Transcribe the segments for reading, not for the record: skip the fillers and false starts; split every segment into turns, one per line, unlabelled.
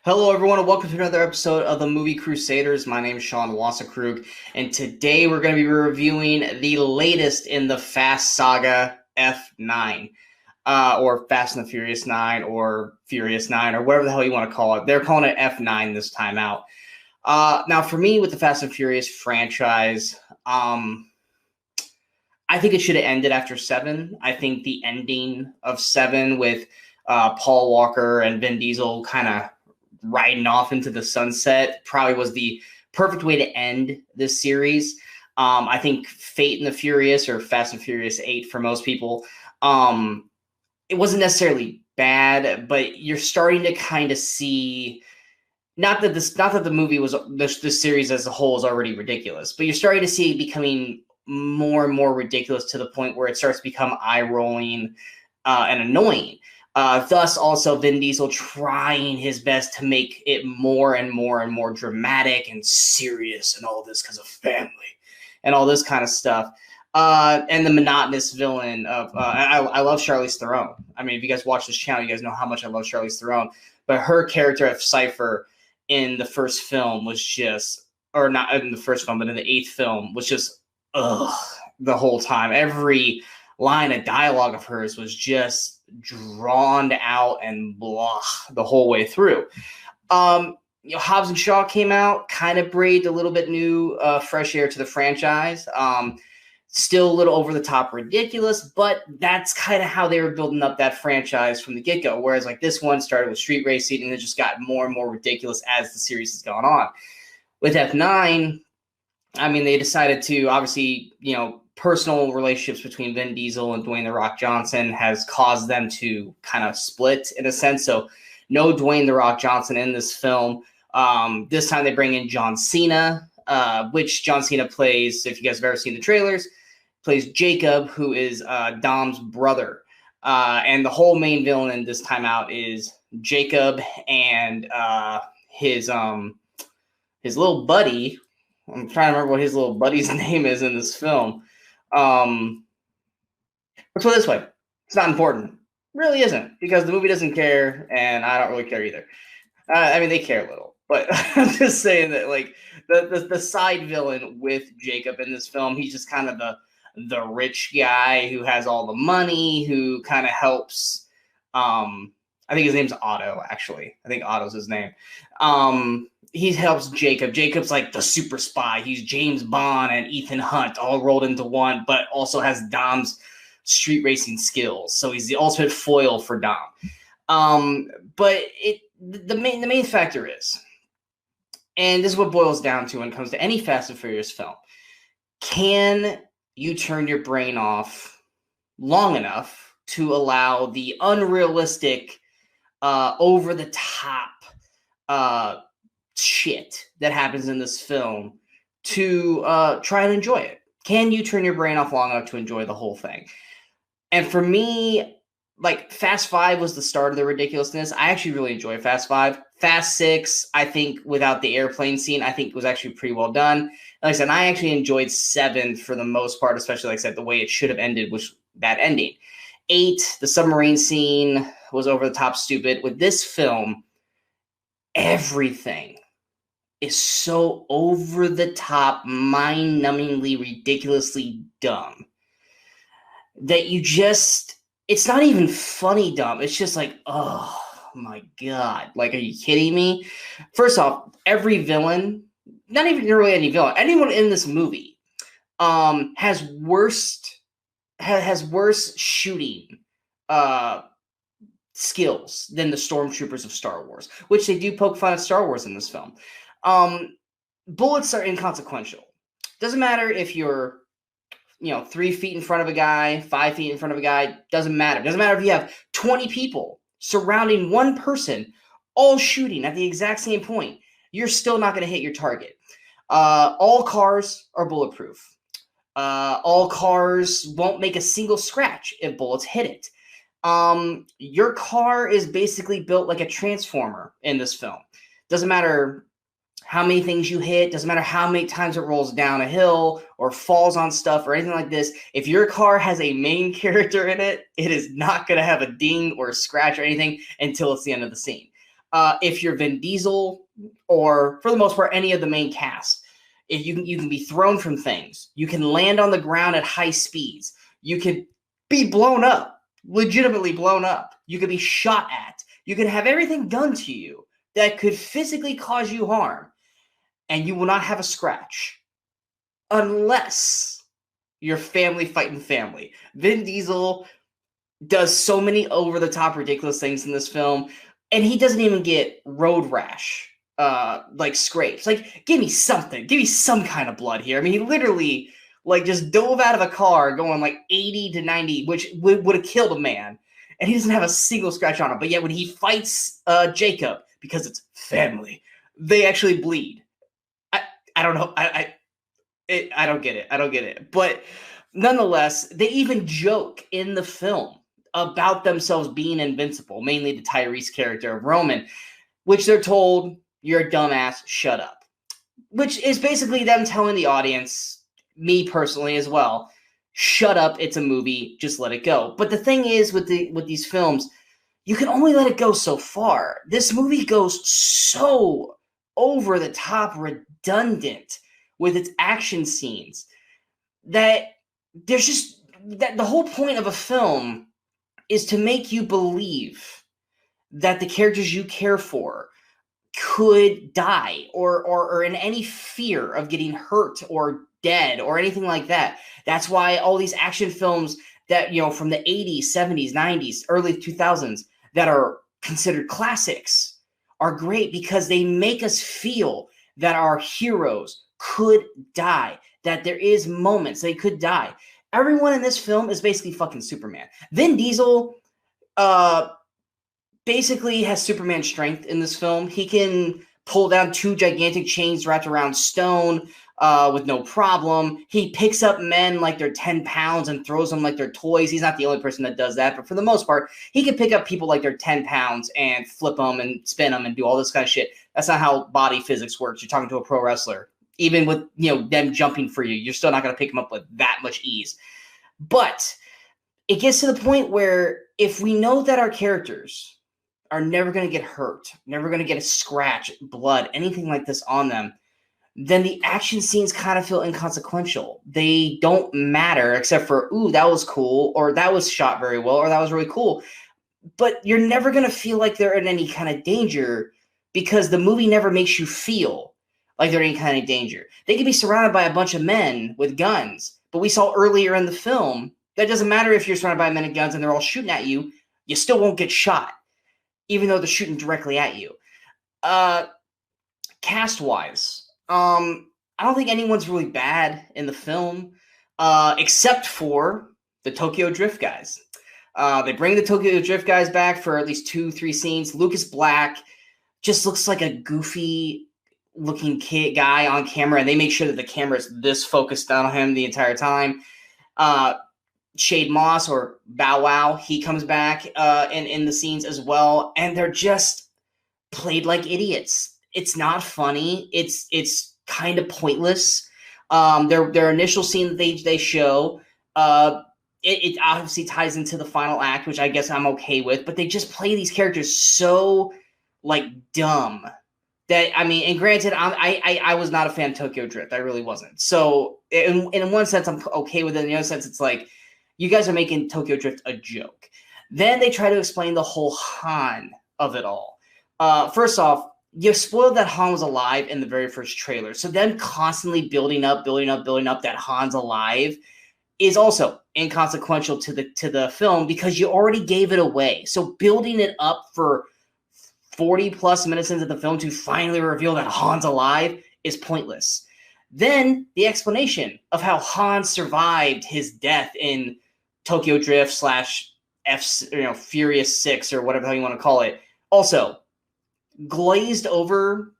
Hello, everyone, and welcome to another episode of the Movie Crusaders. My name is Sean Wasserkrug, and today we're going to be reviewing the latest in the Fast Saga F9, or Fast and the Furious 9, or Furious 9, or whatever the hell you want to call it. They're calling it F9 this time out. Now, for me, with the Fast and Furious franchise, I think it should have ended after 7. I think the ending of 7 with Paul Walker and Vin Diesel kind of riding off into the sunset probably was the perfect way to end this series. I think Fate and the Furious, or Fast and Furious 8 for most people, it wasn't necessarily bad, but you're starting to kind of see, not that the movie was, this series as a whole is already ridiculous, but you're starting to see it becoming more and more ridiculous to the point where it starts to become eye-rolling and annoying. Thus, also Vin Diesel trying his best to make it more and more and more dramatic and serious and all this because of family and all this kind of stuff. And the monotonous villain of I love Charlize Theron. I mean, if you guys watch this channel, you guys know how much I love Charlize Theron. But her character of Cypher in the first film was just, or not in the first film, but in the 8th film was just the whole time. Every line of dialogue of hers was just drawn out and blah the whole way through. Hobbs and Shaw came out, kind of breathed a little bit new, fresh air to the franchise. Still a little over the top ridiculous, but that's kind of how they were building up that franchise from the get-go. Whereas like this one started with street racing and it just got more and more ridiculous as the series has gone on. With F9, I mean, they decided to obviously, personal relationships between Vin Diesel and Dwayne "The Rock" Johnson has caused them to kind of split in a sense. So no Dwayne "The Rock" Johnson in this film. This time they bring in John Cena, which John Cena plays, if you guys have ever seen the trailers, plays Jacob, who is Dom's brother. And the whole main villain this time out is Jacob and his little buddy. I'm trying to remember what his little buddy's name is in this film. Let's put it this way. It's not important. It really isn't, because the movie doesn't care, and I don't really care either. I mean, they care a little, but I'm just saying that, like, the side villain with Jacob in this film, he's just kind of the rich guy who has all the money, who kind of helps. I think his name's Otto, actually. I think Otto's his name. He helps Jacob. Jacob's like the super spy. He's James Bond and Ethan Hunt all rolled into one, but also has Dom's street racing skills. So he's the ultimate foil for Dom. But the main factor is, and this is what boils down to when it comes to any Fast and Furious film, can you turn your brain off long enough to allow the unrealistic, over-the-top shit that happens in this film to try and enjoy it? Can you turn your brain off long enough to enjoy the whole thing? And for me, like, Fast 5 was the start of the ridiculousness. I actually really enjoy Fast 5. Fast 6, I think, without the airplane scene, I think was actually pretty well done. Like I said, I actually enjoyed 7 for the most part, especially, like I said, the way it should have ended, which that ending. 8, the submarine scene was over the top stupid. With this film, everything is so over the top, mind-numbingly, ridiculously dumb that you just, it's not even funny dumb. It's just like, oh my God. Like, are you kidding me? First off, every villain, not even really any villain, anyone in this movie has worse shooting skills than the stormtroopers of Star Wars, which they do poke fun at Star Wars in this film. Bullets are inconsequential. Doesn't matter if you're 3 feet in front of a guy, 5 feet in front of a guy, doesn't matter. Doesn't matter if you have 20 people surrounding one person, all shooting at the exact same point. You're still not going to hit your target. All cars are bulletproof. All cars won't make a single scratch if bullets hit it. Your car is basically built like a transformer in this film. Doesn't matter how many things you hit, doesn't matter how many times it rolls down a hill or falls on stuff or anything like this. If your car has a main character in it, it is not going to have a ding or a scratch or anything until it's the end of the scene. if you're Vin Diesel, or for the most part, any of the main cast. If you can be thrown from things. You can land on the ground at high speeds. You could be blown up, legitimately blown up. You could be shot at. You can have everything done to you that could physically cause you harm, and you will not have a scratch. Unless you're family fighting family. Vin Diesel does so many over-the-top ridiculous things in this film, and he doesn't even get road rash, like scrapes. Like, give me something. Give me some kind of blood here. I mean, he literally, like, just dove out of a car going, like, 80 to 90, which would have killed a man, and he doesn't have a single scratch on him. But yet, when he fights Jacob, because it's family, they actually bleed. I don't know. I don't get it. I don't get it. But nonetheless, they even joke in the film about themselves being invincible, mainly the Tyrese character of Roman, which they're told, you're a dumbass, shut up. Which is basically them telling the audience, me personally as well, shut up, it's a movie, just let it go. But the thing is with these films, you can only let it go so far. This movie goes so over the top redundant with its action scenes that there's just that the whole point of a film is to make you believe that the characters you care for could die or in any fear of getting hurt or dead or anything like that. That's why all these action films that, you know, from the 80s, 70s, 90s, early 2000s that are considered classics are great because they make us feel that our heroes could die, that there is moments they could die. Everyone in this film is basically fucking Superman. Vin Diesel basically has Superman strength in this film. He can pull down 2 gigantic chains wrapped around stone with no problem. He picks up men like they're 10 pounds and throws them like they're toys. He's not the only person that does that, but for the most part, he can pick up people like they're 10 pounds and flip them and spin them and do all this kind of shit. That's not how body physics works. You're talking to a pro wrestler. Even with, you know, them jumping for you, you're still not going to pick them up with that much ease. But it gets to the point where if we know that our characters are never going to get hurt, never going to get a scratch, blood, anything like this on them, then the action scenes kind of feel inconsequential. They don't matter except for, ooh, that was cool, or that was shot very well, or that was really cool. But you're never going to feel like they're in any kind of danger because the movie never makes you feel like they're in any kind of danger. They could be surrounded by a bunch of men with guns, but we saw earlier in the film that doesn't matter if you're surrounded by men and guns and they're all shooting at you, you still won't get shot, even though they're shooting directly at you. Cast-wise, I don't think anyone's really bad in the film, except for the Tokyo Drift guys. They bring the Tokyo Drift guys back for at least 2-3 scenes. Lucas Black just looks like a goofy looking guy on camera, and they make sure that the camera is this focused on him the entire time. Shade Moss, or Bow Wow, he comes back in the scenes as well, and they're just played like idiots. It's not funny. It's kind of pointless. Their initial scene that they show, it obviously ties into the final act, which I guess I'm okay with, but they just play these characters so like dumb that, I mean, and granted, I was not a fan of Tokyo Drift. I really wasn't. So in one sense, I'm okay with it. In the other sense, it's like, you guys are making Tokyo Drift a joke. Then they try to explain the whole Han of it all. First off, you spoiled that Han was alive in the very first trailer. So them constantly building up that Han's alive is also inconsequential to the film because you already gave it away. So building it up for 40 plus minutes into the film to finally reveal that Han's alive is pointless. Then the explanation of how Han survived his death in Tokyo Drift / Furious 6 or whatever the hell you want to call it, also glazed over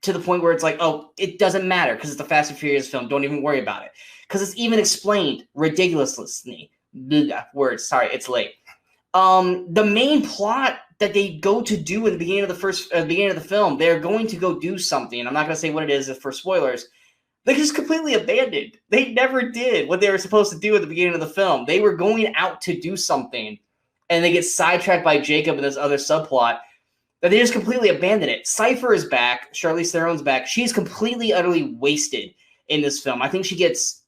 to the point where it's like, oh, it doesn't matter because it's a Fast and Furious film. Don't even worry about it. Because it's even explained ridiculously. Words, sorry, it's late. The main plot that they go to do in the beginning of the film, they're going to go do something. I'm not going to say what it is for spoilers. They just completely abandoned. They never did what they were supposed to do at the beginning of the film. They were going out to do something, and they get sidetracked by Jacob and this other subplot. that they just completely abandon it. Cypher is back. Charlize Theron's back. She's completely, utterly wasted in this film. I think she gets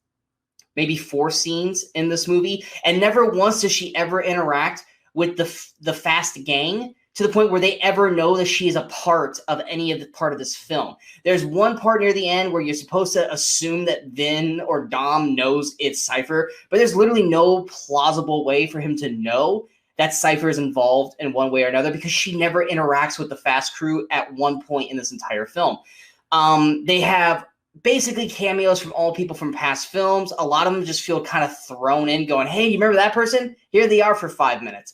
maybe 4 scenes in this movie, and never once does she ever interact with the Fast gang to the point where they ever know that she is a part of any of the part of this film. There's one part near the end where you're supposed to assume that Vin or Dom knows it's Cypher, but there's literally no plausible way for him to know that Cypher is involved in one way or another, because she never interacts with the Fast crew at one point in this entire film. They have basically cameos from all people from past films. A lot of them just feel kind of thrown in, going, hey, you remember that person? Here they are for 5 minutes.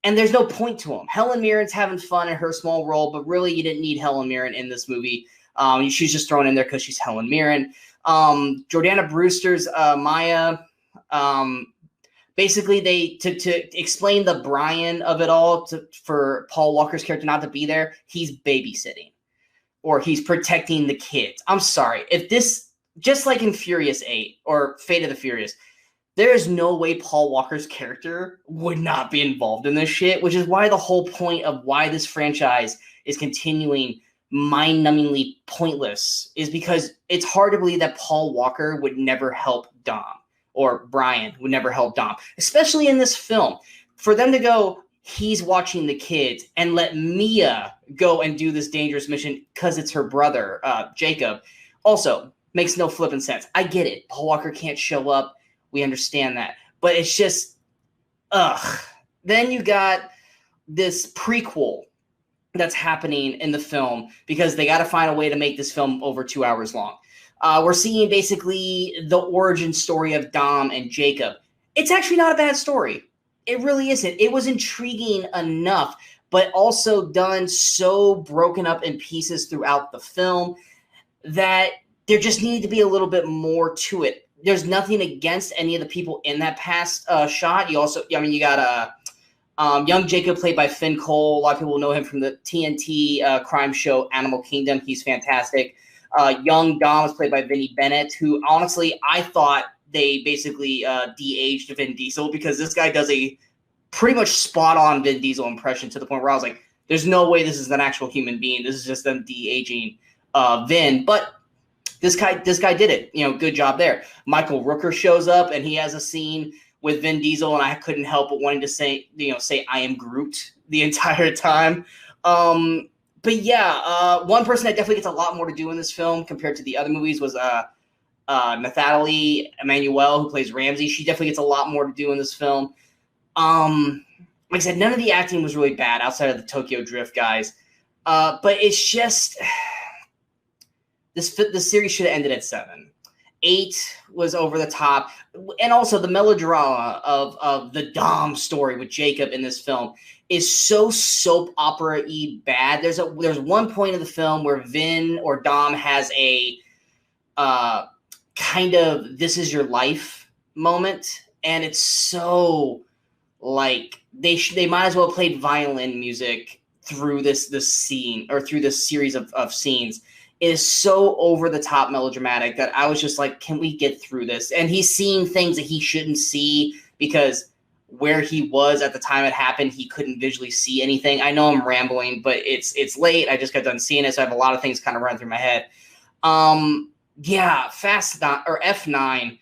And there's no point to them. Helen Mirren's having fun in her small role, but really you didn't need Helen Mirren in this movie. She's just thrown in there because she's Helen Mirren. Jordana Brewster's Maya. Basically, they to explain the Brian of it all, for Paul Walker's character not to be there, he's babysitting. Or he's protecting the kids. I'm sorry. If this, just like in Furious 8 or Fate of the Furious, there is no way Paul Walker's character would not be involved in this shit, which is why the whole point of why this franchise is continuing mind-numbingly pointless is because it's hard to believe that Paul Walker would never help Dom, or Brian would never help Dom, especially in this film. For them to go, he's watching the kids, and let Mia go and do this dangerous mission because it's her brother, Jacob, also makes no flipping sense. I get it. Paul Walker can't show up. We understand that. But it's just, ugh. Then you got this prequel that's happening in the film because they got to find a way to make this film over 2 hours long. We're seeing basically the origin story of Dom and Jacob. It's actually not a bad story. It really isn't. It was intriguing enough, but also done so broken up in pieces throughout the film that there just needed to be a little bit more to it. There's nothing against any of the people in that past shot. You also, I mean, you got young Jacob played by Finn Cole. A lot of people know him from the TNT crime show Animal Kingdom. He's fantastic. Young Dom is played by Vinny Bennett, who honestly I thought they basically de-aged Vin Diesel, because this guy does a pretty much spot-on Vin Diesel impression to the point where I was like, there's no way this is an actual human being. This is just them de-aging Vin. But this guy did it. You know, good job there. Michael Rooker shows up, and he has a scene with Vin Diesel, and I couldn't help but wanting to say I am Groot the entire time. But yeah, one person that definitely gets a lot more to do in this film compared to the other movies was Nathalie Emmanuel, who plays Ramsey. She definitely gets a lot more to do in this film. Like I said, none of the acting was really bad outside of the Tokyo Drift guys. But it's just the series should have ended at 7. 8 was over the top, and also the melodrama of the Dom story with Jacob in this film is so soap opera-y bad. There's one point in the film where Vin or Dom has a kind of "this is your life" moment, and it's so like they might as well have played violin music through this scene, or through this series of scenes. It is so over the top melodramatic that I was just like, can we get through this? And he's seeing things that he shouldn't see because where he was at the time it happened, he couldn't visually see anything. I know I'm rambling, but it's late. I just got done seeing it, so I have a lot of things kind of running through my head. Yeah, F9.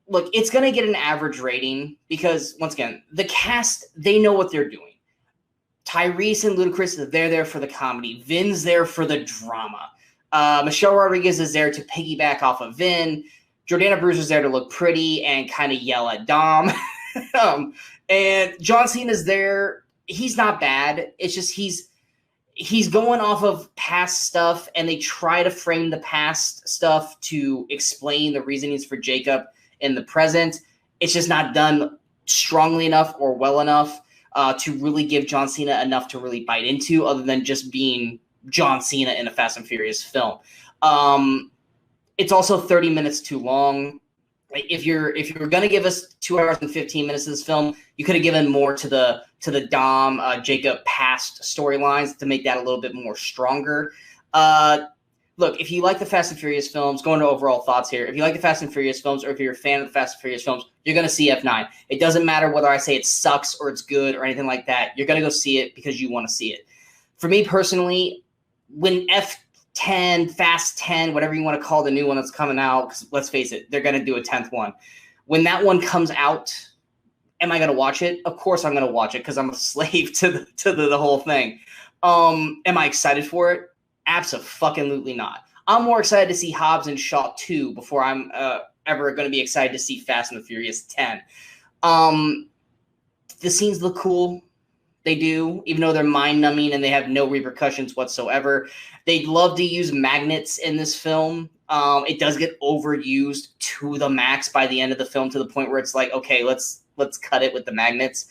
Look, it's going to get an average rating because, once again, the cast, they know what they're doing. Tyrese and Ludacris, they're there for the comedy. Vin's there for the drama. Michelle Rodriguez is there to piggyback off of Vin. Jordana Brewster's there to look pretty and kind of yell at Dom. And John Cena's there. He's not bad. It's just he's going off of past stuff, and they try to frame the past stuff to explain the reasonings for Jacob in the present. It's just not done strongly enough or well enough to really give John Cena enough to really bite into, other than just being John Cena in a Fast and Furious film. It's also 30 minutes too long. If you're going to give us 2 hours and 15 minutes of this film, you could have given more to the Dom Jacob past storylines to make that a little bit more stronger. Look, if you like the Fast and Furious films, going to overall thoughts here, if you like the Fast and Furious films, or if you're a fan of the Fast and Furious films, you're going to see F9. It doesn't matter whether I say it sucks or it's good or anything like that. You're going to go see it because you want to see it. for me personally, when F10, Fast 10, whatever you want to call the new one that's coming out, because let's face it, they're going to do a 10th one. When that one comes out, am I going to watch it? Of course I'm going to watch it because I'm a slave to the whole thing. Am I excited for it? Abso-fucking-lutely not. I'm more excited to see Hobbs and Shaw 2 before I'm ever going to be excited to see Fast and the Furious 10. The scenes look cool. They do, even though they're mind-numbing and they have no repercussions whatsoever. They love to use magnets in this film. It does get overused to the max by the end of the film, to the point where it's like, okay, let's cut it with the magnets.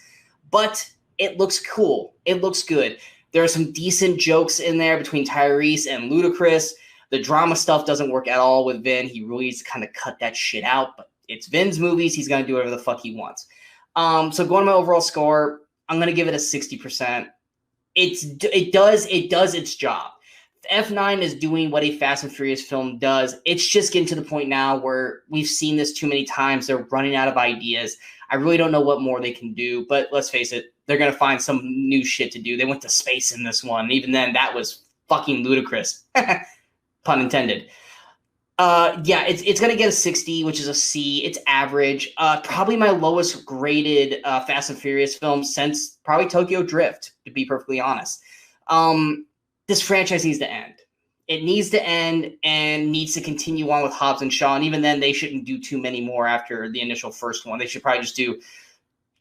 But it looks cool. It looks good. There are some decent jokes in there between Tyrese and Ludacris. The drama stuff doesn't work at all with Vin. He really needs to kind of cut that shit out. But it's Vin's movies. He's going to do whatever the fuck he wants. So going to my overall score, I'm going to give it a 60%. It does its job. F9 is doing what a Fast and Furious film does. It's just getting to the point now where we've seen this too many times. They're running out of ideas. I really don't know what more they can do, but let's face it, they're going to find some new shit to do. They went to space in this one. Even then, that was fucking ludicrous. Pun intended. Yeah, it's going to get a 60, which is a C. It's average. Probably my lowest graded Fast and Furious film since probably Tokyo Drift, to be perfectly honest. This franchise needs to end. It needs to end and needs to continue on with Hobbs and Shaw. And even then, they shouldn't do too many more after the initial first one. They should probably just do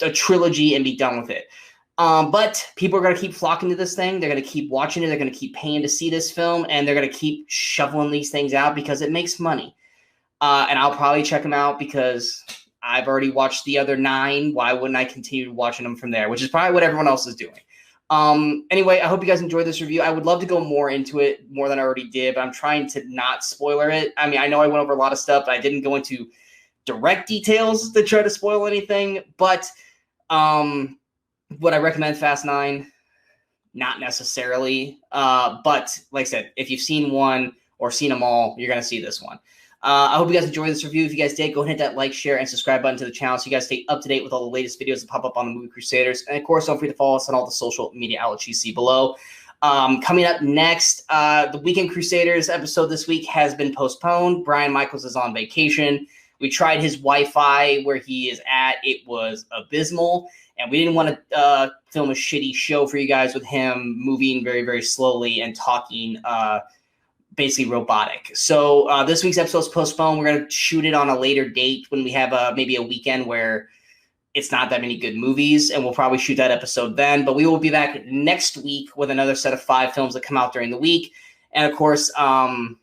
a trilogy and be done with it. But people are going to keep flocking to this thing. They're going to keep watching it. They're going to keep paying to see this film. And they're going to keep shoveling these things out because it makes money. And I'll probably check them out because I've already watched the other 9. Why wouldn't I continue watching them from there? Which is probably what everyone else is doing. Anyway, I hope you guys enjoyed this review. I would love to go more into it, more than I already did, but I'm trying to not spoiler it. I mean, I know I went over a lot of stuff, but I didn't go into direct details to try to spoil anything. But would I recommend Fast 9? Not necessarily. But like I said, if you've seen one or seen them all, you're going to see this one. I hope you guys enjoyed this review. If you guys did, go ahead and hit that like, share, and subscribe button to the channel so you guys stay up to date with all the latest videos that pop up on the Movie Crusaders. And of course, don't forget to follow us on all the social media outlets you see below. Coming up next, the Weekend Crusaders episode this week has been postponed. Brian Michaels is on vacation. We tried his Wi-Fi where he is at. It was abysmal. And we didn't want to film a shitty show for you guys with him moving very, very slowly and talking basically robotic. So this week's episode is postponed. We're going to shoot it on a later date when we have maybe a weekend where it's not that many good movies, and we'll probably shoot that episode then. But we will be back next week with another set of 5 films that come out during the week. And, of course, I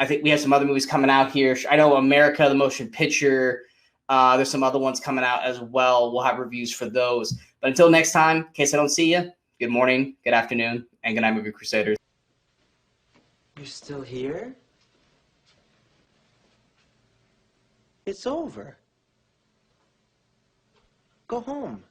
think we have some other movies coming out here. I know America, the Motion Picture. There's some other ones coming out as well. We'll have reviews for those. But until next time, in case I don't see you, good morning, good afternoon, and good night, Movie Crusaders.
You're still here? It's over. Go home.